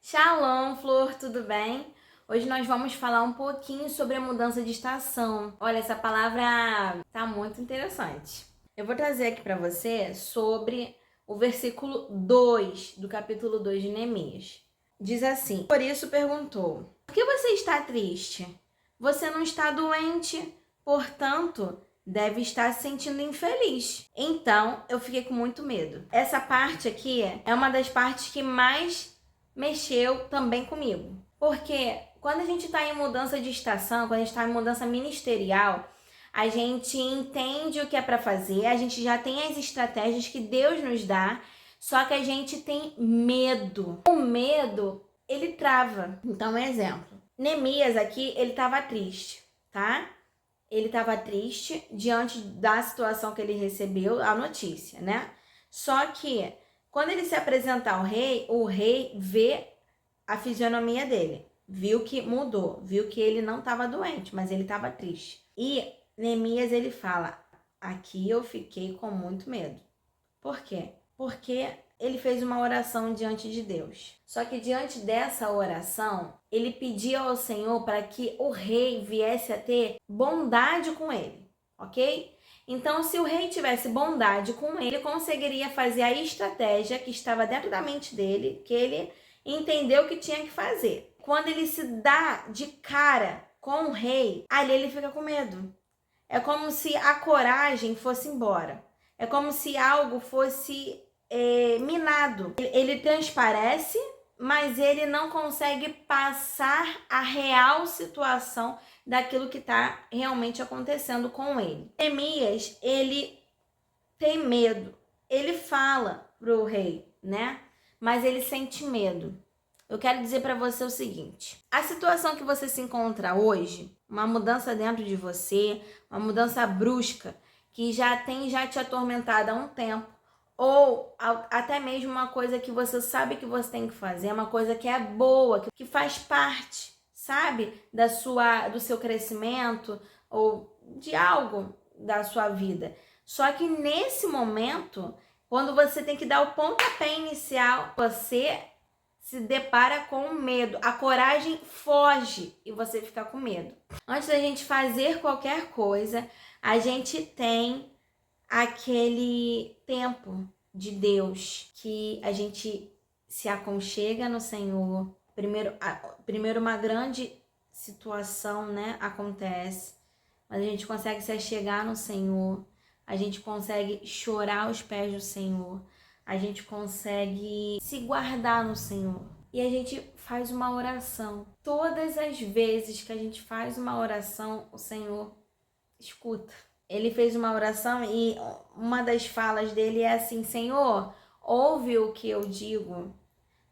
Shalom, Flor, tudo bem? Hoje nós vamos falar um pouquinho sobre a mudança de estação. Olha, essa palavra tá muito interessante. Eu vou trazer aqui para você sobre o versículo 2 do capítulo 2 de Neemias. Diz assim: Por isso perguntou: Por que você está triste? Você não está doente, portanto, deve estar se sentindo infeliz. Então, eu fiquei com muito medo. Essa parte aqui é uma das partes que mais mexeu também comigo. Porque quando a gente está em mudança de estação, quando a gente está em mudança ministerial, a gente entende o que é para fazer, a gente já tem as estratégias que Deus nos dá, só que a gente tem medo. O medo, ele trava. Então, um exemplo. Neemias aqui, ele estava triste, tá? Ele estava triste diante da situação que ele recebeu, a notícia, né? Só que quando ele se apresenta ao rei, o rei vê a fisionomia dele, viu que mudou, viu que ele não estava doente, mas ele estava triste. E Neemias, ele fala: aqui eu fiquei com muito medo. Por quê? Porque ele fez uma oração diante de Deus. Só que diante dessa oração, ele pediu ao Senhor para que o rei viesse a ter bondade com ele, ok? Então, se o rei tivesse bondade com ele, conseguiria fazer a estratégia que estava dentro da mente dele, que ele entendeu que tinha que fazer. Quando ele se dá de cara com o rei, ali ele fica com medo. É como se a coragem fosse embora. É como se algo fosse minado. Ele transparece, mas ele não consegue passar a real situação daquilo que está realmente acontecendo com ele. Neemias, ele tem medo. Ele fala pro rei, né? Mas ele sente medo. Eu quero dizer para você o seguinte: a situação que você se encontra hoje, uma mudança dentro de você, uma mudança brusca, que já te atormentado há um tempo, ou até mesmo uma coisa que você sabe que você tem que fazer, uma coisa que é boa, que faz parte, sabe, do seu crescimento ou de algo da sua vida. Só que nesse momento, quando você tem que dar o pontapé inicial, você se depara com medo, a coragem foge e você fica com medo. Antes da gente fazer qualquer coisa, a gente tem aquele tempo de Deus que a gente se aconchega no Senhor. Primeiro uma grande situação, né, acontece, mas a gente consegue se achegar no Senhor, a gente consegue chorar aos pés do Senhor, a gente consegue se guardar no Senhor. E a gente faz uma oração. Todas as vezes que a gente faz uma oração, o Senhor escuta. Ele fez uma oração e uma das falas dele é assim: Senhor, ouve o que eu digo,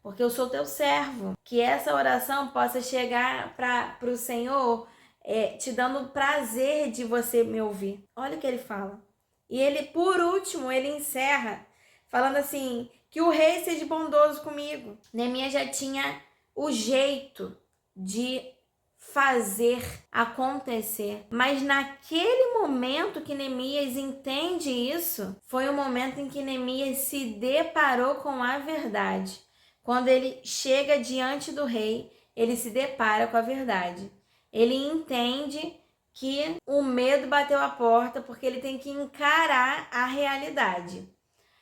porque eu sou teu servo. Que essa oração possa chegar para o Senhor, te dando prazer de você me ouvir. Olha o que ele fala. E ele, por último, ele encerra falando assim: que o rei seja bondoso comigo. Neemias já tinha o jeito de fazer acontecer, mas naquele momento que Neemias entende isso, foi o momento em que Neemias se deparou com a verdade. Quando ele chega diante do rei, ele se depara com a verdade. Ele entende que o medo bateu a porta porque ele tem que encarar a realidade.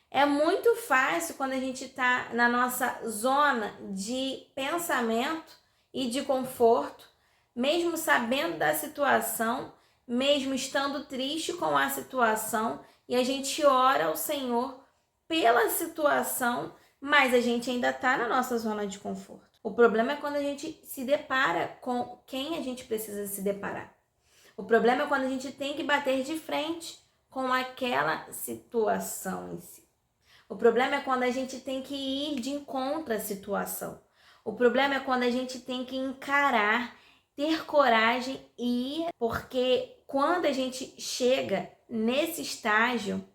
É muito fácil quando a gente está na nossa zona de pensamento e de conforto, mesmo sabendo da situação, mesmo estando triste com a situação, e a gente ora ao Senhor pela situação, mas a gente ainda está na nossa zona de conforto. O problema é quando a gente se depara com quem a gente precisa se deparar. O problema é quando a gente tem que bater de frente com aquela situação em si. O problema é quando a gente tem que ir de encontro à situação. O problema é quando a gente tem que encarar, ter coragem e ir, porque quando a gente chega nesse estágio,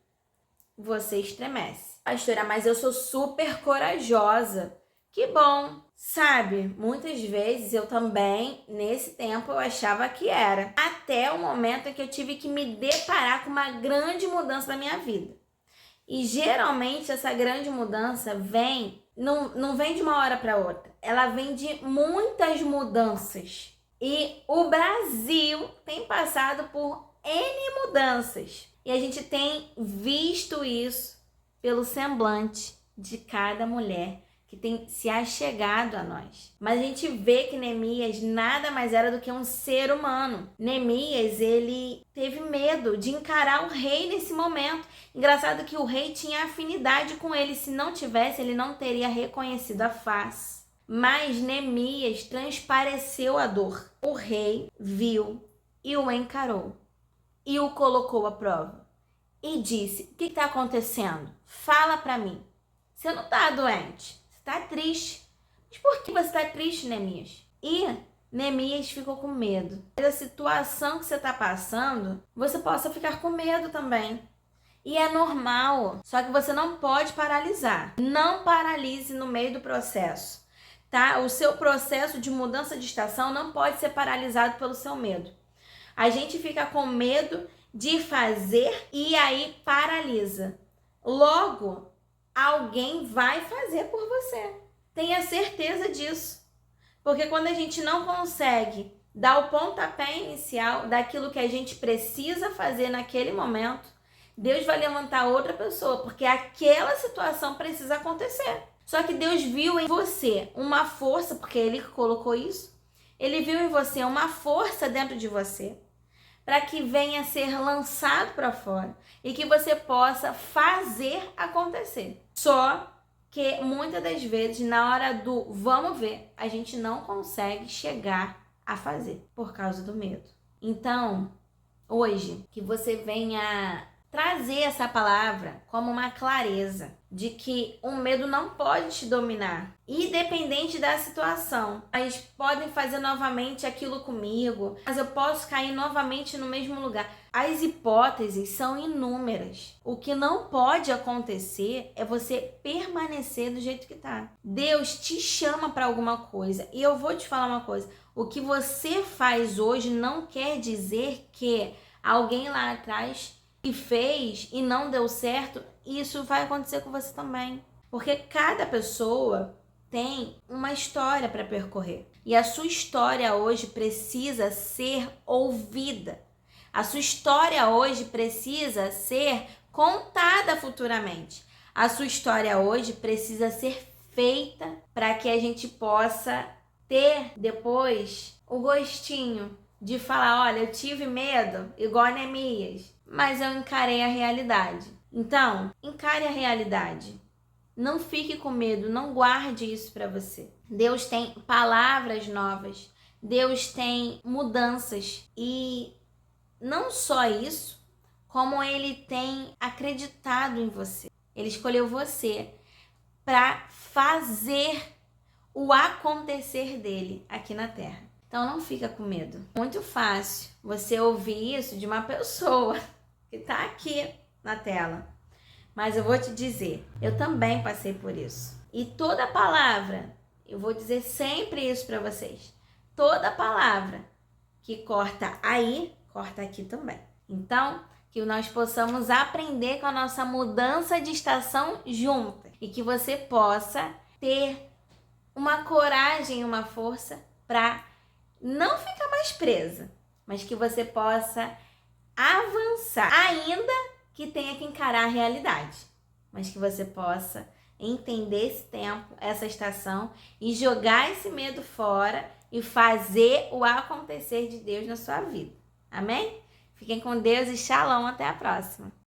você estremece. Pastora, mas eu sou super corajosa. Que bom! Sabe, muitas vezes eu também, nesse tempo, eu achava que era. Até o momento em que eu tive que me deparar com uma grande mudança na minha vida. E geralmente essa grande mudança não vem de uma hora para outra. ela vem de muitas mudanças. E o Brasil tem passado por N mudanças. E a gente tem visto isso pelo semblante de cada mulher que tem se achegado a nós. Mas a gente vê que Neemias nada mais era do que um ser humano. Neemias, ele teve medo de encarar o rei nesse momento. Engraçado que o rei tinha afinidade com ele. Se não tivesse, ele não teria reconhecido a face. Mas Neemias transpareceu a dor. O rei viu e o encarou. E o colocou à prova. E disse, o que está acontecendo? Fala para mim. Você não está doente. Tá triste. Mas por que você tá triste, Neemias? E Neemias ficou com medo. Da situação que você tá passando, você possa ficar com medo também. E é normal. Só que você não pode paralisar. Não paralise no meio do processo, tá? O seu processo de mudança de estação não pode ser paralisado pelo seu medo. A gente fica com medo de fazer e aí paralisa. Logo, alguém vai fazer por você. Tenha certeza disso. Porque quando a gente não consegue dar o pontapé inicial daquilo que a gente precisa fazer naquele momento, Deus vai levantar outra pessoa, porque aquela situação precisa acontecer. Só que Deus viu em você uma força, porque Ele colocou isso. Ele viu em você uma força dentro de você, para que venha a ser lançado para fora e que você possa fazer acontecer. Só que muitas das vezes, na hora do vamos ver, a gente não consegue chegar a fazer por causa do medo. Então, hoje, que você venha trazer essa palavra como uma clareza de que o medo não pode te dominar, independente da situação. Eles podem fazer novamente aquilo comigo, mas eu posso cair novamente no mesmo lugar. As hipóteses são inúmeras. O que não pode acontecer é você permanecer do jeito que tá. Deus te chama para alguma coisa. E eu vou te falar uma coisa. O que você faz hoje não quer dizer que alguém lá atrás que fez e não deu certo, isso vai acontecer com você também. Porque cada pessoa tem uma história para percorrer. E a sua história hoje precisa ser ouvida. A sua história hoje precisa ser contada futuramente. A sua história hoje precisa ser feita para que a gente possa ter depois o gostinho de falar, olha, eu tive medo, igual a Neemias, mas eu encarei a realidade. Então, encare a realidade. Não fique com medo, não guarde isso para você. Deus tem palavras novas, Deus tem mudanças e não só isso, como Ele tem acreditado em você. Ele escolheu você para fazer o acontecer dele aqui na Terra. Então não fica com medo. Muito fácil você ouvir isso de uma pessoa que está aqui na tela. Mas eu vou te dizer, eu também passei por isso. E toda palavra, eu vou dizer sempre isso para vocês. Toda palavra que corta aí, corta aqui também. Então, que nós possamos aprender com a nossa mudança de estação juntas. E que você possa ter uma coragem e uma força para não ficar mais presa, mas que você possa avançar, ainda que tenha que encarar a realidade, mas que você possa entender esse tempo, essa estação e jogar esse medo fora e fazer o acontecer de Deus na sua vida. Amém? Fiquem com Deus e shalom, até a próxima.